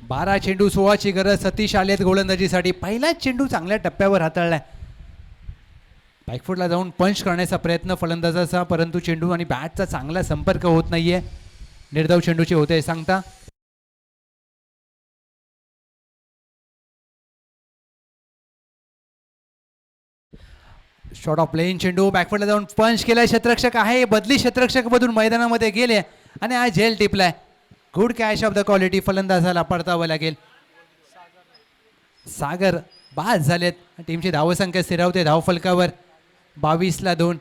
बारा चेंडू 16ची गरज. सतीश आलेत गोलंदाजीसाठी. पहिलाच चेंडू चांगल्या टप्प्यावर हाताळलाय. बॅकफुटला जाऊन पंच करण्याचा प्रयत्न फलंदाजाचा, परंतु चेंडू आणि बॅटचा चांगला संपर्क होत नाहीये. निर्धाव चेंडूचे होते सांगता. शॉट ऑफ प्लेन चेंडू, बॅकफुटला जाऊन पंच केलाय. क्षेत्ररक्षक आहे, बदली क्षेत्ररक्षक मधून मैदानामध्ये गेले आणि हा झेल टिपलाय. Good catch of the quality. फलंदाजाला पडतावं लागेल. सागर बाद झालेत. टीमची धावसंख्या स्थिरावते धावफलकावर 22ला 2.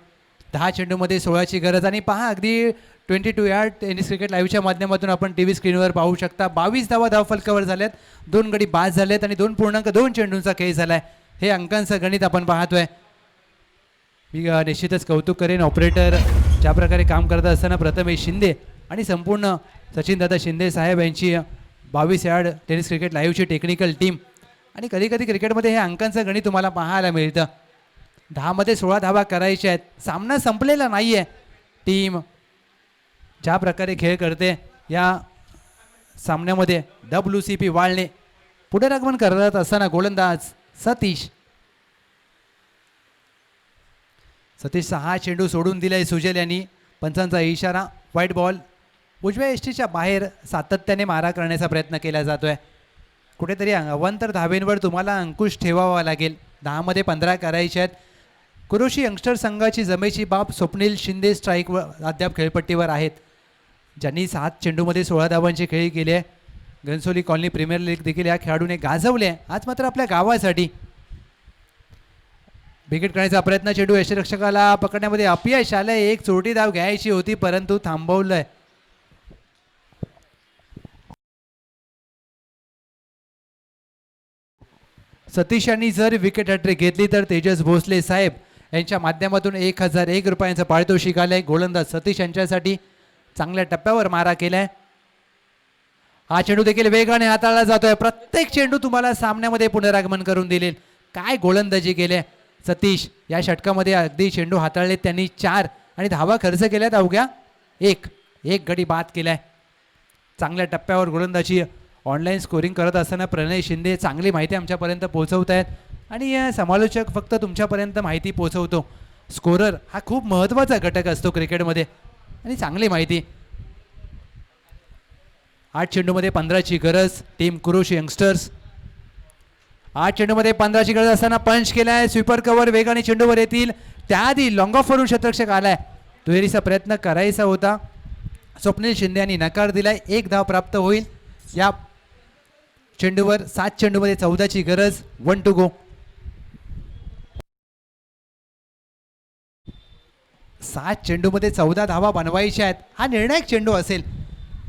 10 चेंडूमध्ये 16ची गरज. आणि पहा अगदी 22 यार्ड टेनिस क्रिकेट लाईव्हच्या माध्यमातून आपण टी व्ही स्क्रीनवर पाहू शकता. 22 धावा धावफलकावर झाल्यात. 2 गडी बाद झालेत आणि 2.2 चेंडूंचा खेळ झालाय. हे अंकांचं गणित आपण पाहतोय. मी निश्चितच कौतुक करेन ऑपरेटर ज्या प्रकारे काम करत असताना प्रथमेश शिंदे आणि संपूर्ण सचिनदादा शिंदे साहेब यांची 22 यार्ड टेनिस क्रिकेट लाईव्हची टेक्निकल टीम. आणि कधी कधी क्रिकेटमध्ये हे अंकांचं गणित तुम्हाला पाहायला मिळतं. 10 मध्ये 16 धावा करायच्या आहेत. सामना संपलेला नाही आहे. टीम ज्या प्रकारे खेळ करते या सामन्यामध्ये WCP वाळणे पुढे आगमन करत असताना गोलंदाज सतीशचा हा चेंडू सोडून दिलाय सुजल यांनी. पंचांचा इशारा, व्हाईट बॉल. उजव्या एष्टीच्या बाहेर सातत्याने मारा करण्याचा प्रयत्न केला जातोय. कुठेतरी अवांतर धावेंवर तुम्हाला अंकुश ठेवावा लागेल. 10 मध्ये 15 करायचे आहेत. कुरोशी यंगस्टर संघाची जमेची बाप स्वप्नील शिंदे स्ट्राईकवर अद्याप खेळपट्टीवर आहेत, ज्यांनी 7 चेंडूमध्ये 16 धावांची खेळी केली आहे. घनसोली कॉलनी प्रीमियर लीग देखील या खेळाडूने गाजवले. आज मात्र आपल्या गावासाठी विकेट करण्याचा प्रयत्न. चेंडू यष्टिरक्षकाला पकडण्यामध्ये अपयश आलंय. एक चोरटी धाव घ्यायची होती परंतु थांबवलंय. सतीश यांनी जर विकेट हॅट्रिक घेतली तर तेजस भोसले साहेब यांच्या माध्यमातून 1001 रुपयांचं पारितोषिक आलंय. गोलंदाज सतीश यांच्यासाठी चांगल्या टप्प्यावर मारा केलाय. हा चेंडू देखील वेगाने हाताळला जातोय. प्रत्येक चेंडू तुम्हाला सामन्यामध्ये पुनरागमन करून दिले. काय गोलंदाजी केले सतीश. या षटकामध्ये अगदी चेंडू हाताळले त्यांनी 4 आणि धावा खर्च केल्यात अवघ्या 1 गडी बाद केलाय. चांगल्या टप्प्यावर गोलंदाजी. ऑनलाईन स्कोरिंग करत असताना प्रणय शिंदे चांगली माहिती आमच्यापर्यंत पोहोचवत आहेत आणि समालोचक फक्त तुमच्यापर्यंत माहिती पोहोचवतो. स्कोरर हा खूप महत्त्वाचा घटक असतो क्रिकेटमध्ये आणि चांगली माहिती. 8 चेंडूमध्ये 15ची गरज. टीम कुरोशी यंगस्टर्स 8 चेंडूमध्ये 15ची गरज असताना पंच केलाय. स्वीपर कव्हर वेगाने चेंडूवर येतील. त्याआधी लॉंग ऑफ वरून क्षेत्ररक्षक आलाय. दुहेरीचा प्रयत्न करायचा होता. स्वप्नील शिंदे यांनी नकार दिलाय. 1 धाव प्राप्त होईल या चेंडूवर. 7 चेंडूमध्ये 14ची गरज. 1 to go. 7 चेंडूमध्ये 14 धावा बनवायच्या आहेत. हा निर्णायक चेंडू असेल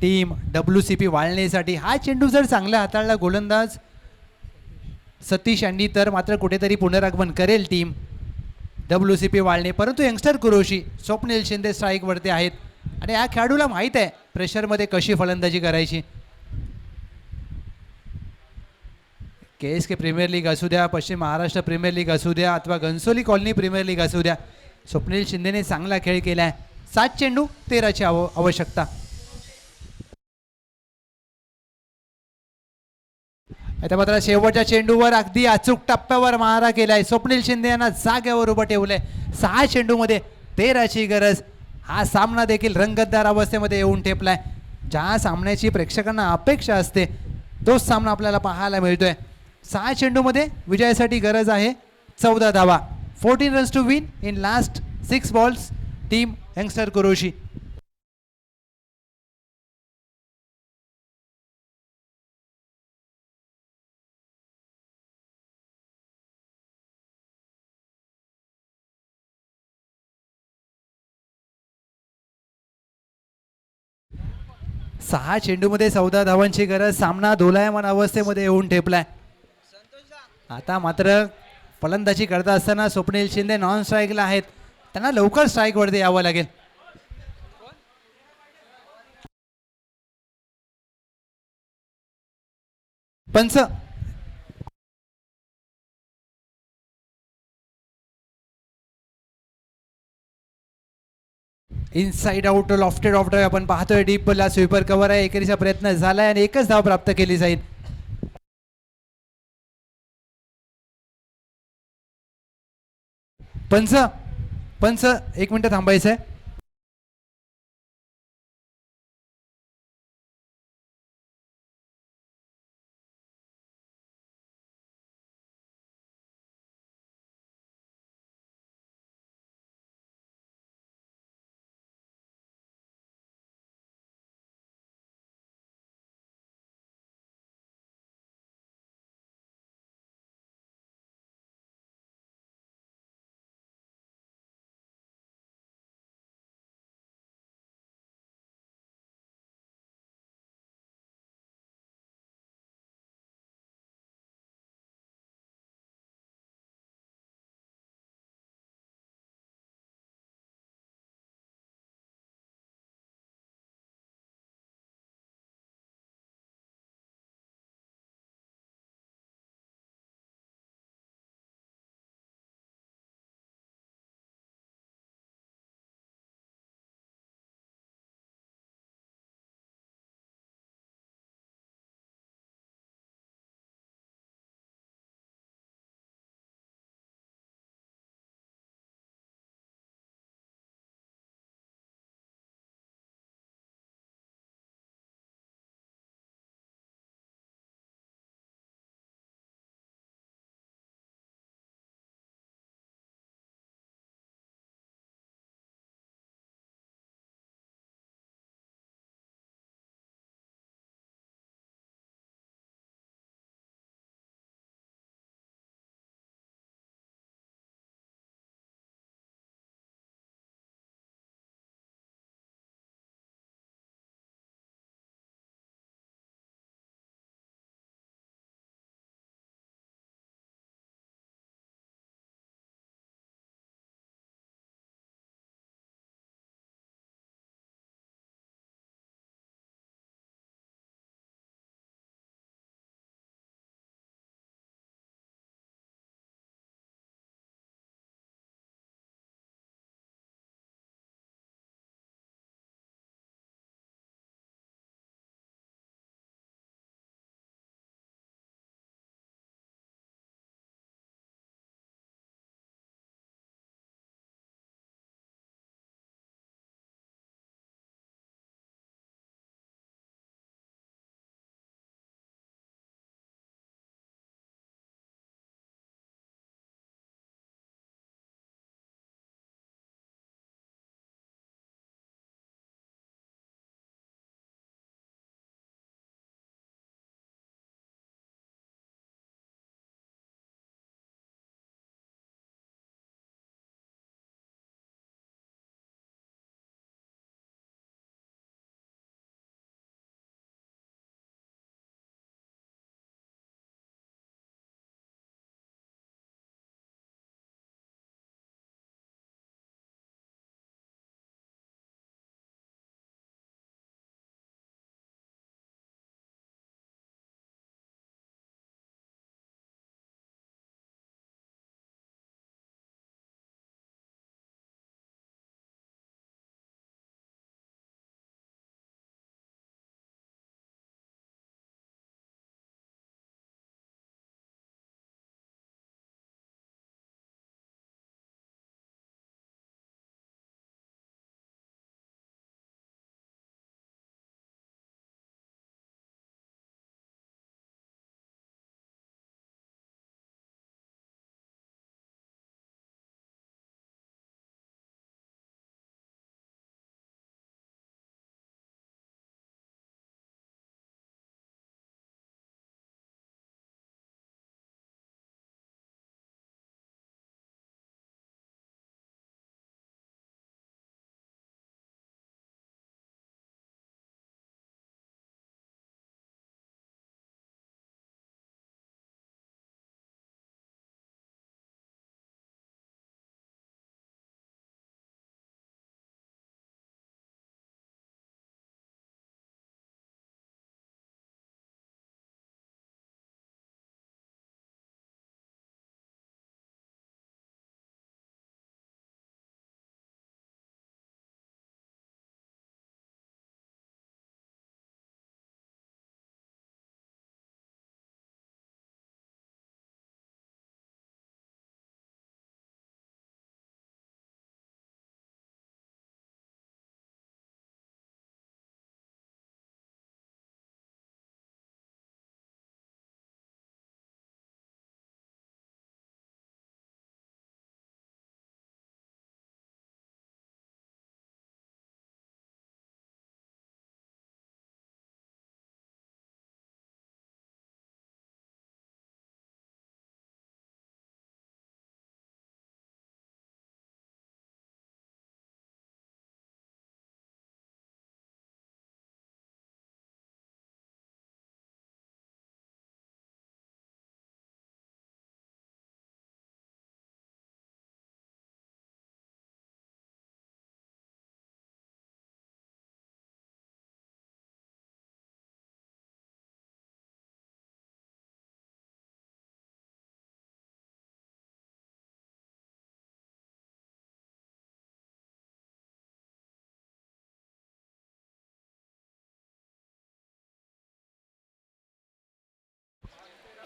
टीम WCP वाळणेसाठी. हा चेंडू जर चांगला हाताळला गोलंदाज सतीश यांनी तर मात्र कुठेतरी पुनरागमन करेल टीम WCP वाळणे, परंतु यंगस्टर कुरोशी स्वप्नील शिंदे स्ट्राईकवरती आहेत आणि या खेळाडूला माहीत आहे प्रेशरमध्ये कशी फलंदाजी करायची. KSK प्रीमियर लीग असू द्या, पश्चिम महाराष्ट्र प्रीमियर लीग असू द्या अथवा घनसोली कॉलनी प्रीमियर लीग असू द्या, स्वप्नील शिंदेने चांगला खेळ केला आहे. 7 चेंडू 13ची आवश्यकता. आता मात्र शेवटच्या चेंडूवर अगदी अचूक टप्प्यावर मारा केलाय. स्वप्नील शिंदे यांना जागेवर उभं ठेवलंय. 6 चेंडूमध्ये 13ची गरज. हा सामना देखील रंगतदार अवस्थेमध्ये येऊन ठेपलाय. ज्या सामन्याची प्रेक्षकांना अपेक्षा असते तोच सामना आपल्याला पाहायला मिळतोय. 6 चेंडूमध्ये विजयासाठी गरज आहे 14 धावा. 14 runs to win in last 6 balls. Team youngster Kuroshi. सहा चेंडूमध्ये 14 धावांची गरज. सामना दोलायमान अवस्थेमध्ये येऊन ठेपलाय. आता मात्र फलंदाजी करता असताना स्वप्नील शिंदे नॉन स्ट्राईकला आहेत. त्यांना लवकर स्ट्राईकवरती यावं लागेल. पंच inside out lofted of drive आपण पाहतोय. डीपला स्वीपर कव्हर आहे. एकेरीचा प्रयत्न झालाय आणि एकच धाव प्राप्त केली जाईल. पंच पंच 1 मिनिट थांबायचं आहे.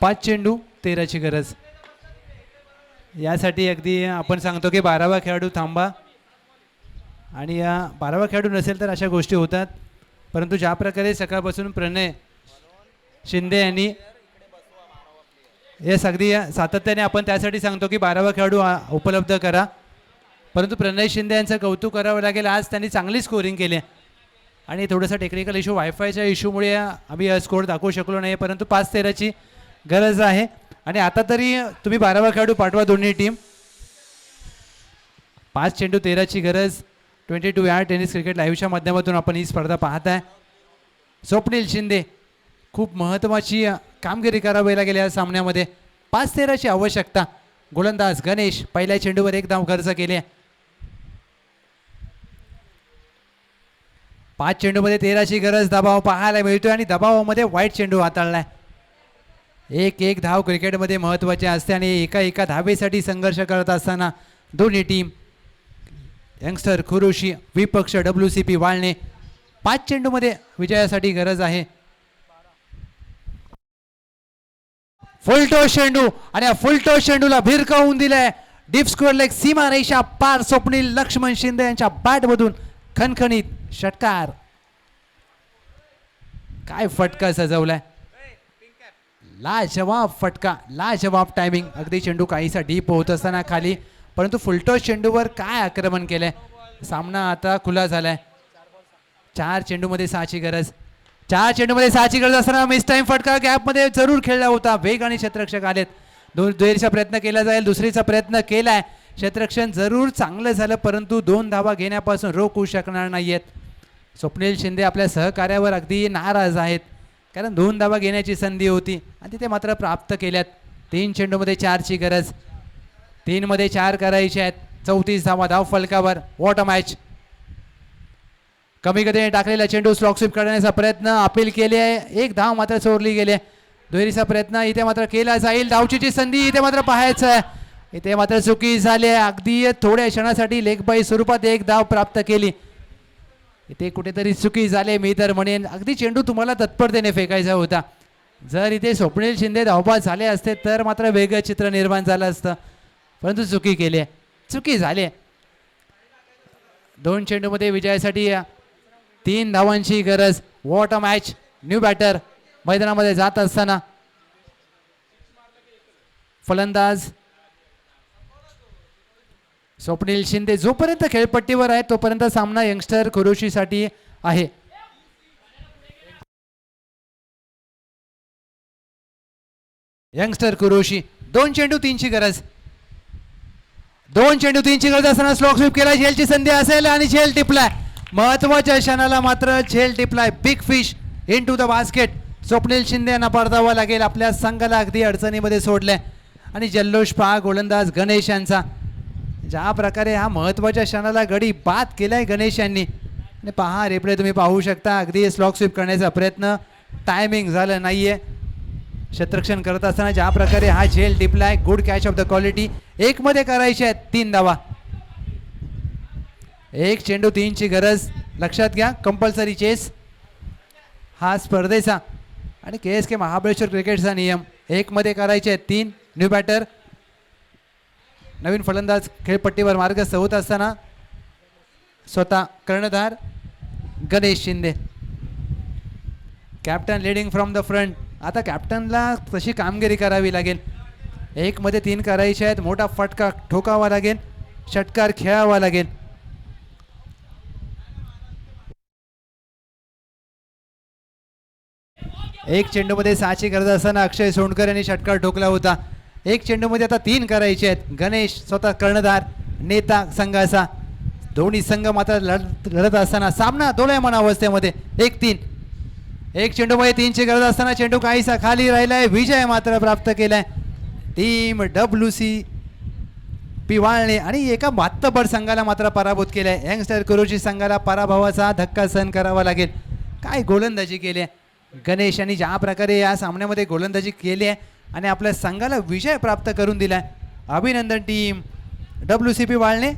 5 चेंडू 13ची गरज. यासाठी अगदी आपण सांगतो की 12वा खेळाडू थांबा, आणि या 12वा खेळाडू नसेल तर अशा गोष्टी होतात. परंतु ज्या प्रकारे सकाळपासून प्रणय शिंदे यांनी हे अगदी सातत्याने आपण त्यासाठी सांगतो की 12वा खेळाडू उपलब्ध करा, परंतु प्रणय शिंदे यांचं कौतुक करावं लागेल. आज त्यांनी चांगली स्कोरिंग केली आणि थोडासा टेक्निकल इश्यू वायफायच्या इश्यूमुळे आम्ही स्कोर दाखवू शकलो नाही, परंतु 5-13ची गरज आहे. आणि आता तरी तुम्ही 12वा खेळाडू पाठवा दोन्ही टीम. 5 चेंडू 13ची गरज. 22 या टेनिस क्रिकेट लाईव्हच्या माध्यमातून आपण ही स्पर्धा पाहत आहे. स्वप्नील शिंदे खूप महत्त्वाची कामगिरी करावी लागेल या सामन्यामध्ये. 5-13ची आवश्यकता. गोलंदाज गणेश पहिल्या चेंडूवर 1 धाव खर्च केले. 5 चेंडूमध्ये 13ची गरज. दबाव पाहायला मिळतोय आणि दबावामध्ये वाईट चेंडू हाताळलाय. 1 धाव क्रिकेटमध्ये महत्त्वाची असते आणि एका धावेसाठी संघर्ष करत असताना दोन्ही टीम यंगस्टर खुरुशी विपक्ष WCP वाळणे 5 चेंडूमध्ये विजयासाठी गरज आहे. फुलटॉस चेंडू आणि फुलटॉस चेंडूला भिरकावून दिलाय. डीप स्कोअर लेग सीमा रेषा पार. स्वप्नील लक्ष्मण शिंदे यांच्या बॅटमधून खणखणीत षटकार. काय फटका सजवलाय. लाजवाब फटका, लाजवाब टायमिंग. अगदी चेंडू काहीसा डीप होत असताना खाली, परंतु फुलटॉस चेंडूवर काय आक्रमण केलंय. सामना आता खुला झालाय. 4 चेंडूमध्ये 6ची गरज. 4 चेंडूमध्ये 6ची गरज असताना मिस टाइम फटका गॅपमध्ये जरूर खेळला होता. वेग आणि क्षेत्ररक्षक आलेत. दुहेरीचा प्रयत्न केला जाईल. दुसरीचा प्रयत्न केलाय. क्षेत्ररक्षण जरूर चांगलं झालं, परंतु 2 धावा घेण्यापासून रोखू शकणार नाहीयेत. स्वप्नील शिंदे आपल्या सहकार्यावर अगदी नाराज आहेत, कारण 2 धावा घेण्याची संधी होती आणि तिथे मात्र प्राप्त केल्यात. 3 चेंडूमध्ये 4ची गरज. 3 मध्ये 4 करायचे आहेत. 34 धावा धाव फलकावर. What a match. कमी गतीने टाकलेला चेंडू स्लॉक स्वीप करण्याचा प्रयत्न अपील केले आहे. 1 धाव मात्र चोरली गेले. दुहेरीचा प्रयत्न इथे मात्र केला जाईल. धावचीची संधी इथे मात्र पाहायचं आहे. इथे मात्र चुकी झाली आहे. अगदी थोड्या क्षणासाठी लेग बाय स्वरूपात 1 धाव प्राप्त केली. इथे कुठेतरी चुकी झाली. मी तर म्हणेन अगदी चेंडू तुम्हाला तत्परतेने फेकायचा होता. जर इथे स्वप्नील शिंदे धावबाद झाले असते तर मात्र वेगळं चित्र निर्माण झालं असतं, परंतु चुकी केली. चुकी झाली. 2 चेंडूमध्ये विजयासाठी 3 धावांची गरज. What a match. New batter मैदानामध्ये जात असताना फलंदाज स्वप्नील शिंदे. जोपर्यंत खेळपट्टीवर आहे तोपर्यंत सामना यंगस्टर खुरुशीसाठी आहे. यंगस्टर खुरुशी 2 चेंडू 3ची गरज. 2 चेंडू 3ची गरज असताना स्लॉक स्वीप केला. झेलची संधी असेल आणि झेल टिपलाय. महत्वाच्या क्षणाला मात्र झेल टिपलाय. Big fish into the basket. Swapnil Shinde यांना परतावं लागेल. आपल्या संघाला अगदी अडचणीमध्ये सोडलंय. आणि जल्लोष पहा गोलंदाज गणेश यांचा. ज्या प्रकारे हा महत्वाच्या क्षणाला गडी बाद केलाय गणेश यांनी. आणि पहा रिप्ले तुम्ही पाहू शकता. अगदी स्लॉक स्वीप करण्याचा प्रयत्न, टायमिंग झालं नाहीये. क्षेत्ररक्षण करत असताना ज्या प्रकारे हा झेल टिपलाय. Good catch of the quality. 1 मध्ये करायचे आहेत 3 धावा. 1 चेंडू 3ची गरज. लक्षात घ्या कंपल्सरी चेस हा स्पर्धेचा आणि KSK महाबळेश्वर क्रिकेटचा नियम. 1 मध्ये करायचे आहेत 3. New batter. नवीन फलंदाज खेळपट्टीवर मार्गस्थ होत असताना स्वतः कर्णधार Ganesh Shinde. Captain leading from the front. आता कॅप्टनला तशी कामगिरी करावी लागेल. 1 मध्ये 3 करायचे आहेत. मोठा फटका ठोकावा लागेल. षटकार खेळावा लागेल. एक चेंडूमध्ये 6ची गरज असताना अक्षय सोंडकर यांनी षटकार ठोकला होता. 1 चेंडूमध्ये आता 3 करायचे आहेत. गणेश स्वतः कर्णधार नेता संघाचा. दोन्ही संघ मात्र लढत असताना सामना दोलायमान अवस्थेमध्ये. 1-3. 1 चेंडूमध्ये 3ची गरज असताना चेंडू काहीसा खाली राहिलाय. विजय मात्र प्राप्त केलाय टीम WCP वाळणे आणि एका मातबर संघाला मात्र पराभूत केलाय. यंगस्टर खुरुशी संघाला पराभवाचा धक्का सहन करावा लागेल. काय गोलंदाजी केली आहे गणेश यांनी. ज्या प्रकारे या सामन्यामध्ये गोलंदाजी केली आहे आणि आपल्या संघाला विजय प्राप्त करून दिलाय. अभिनंदन टीम WCP वाळणे.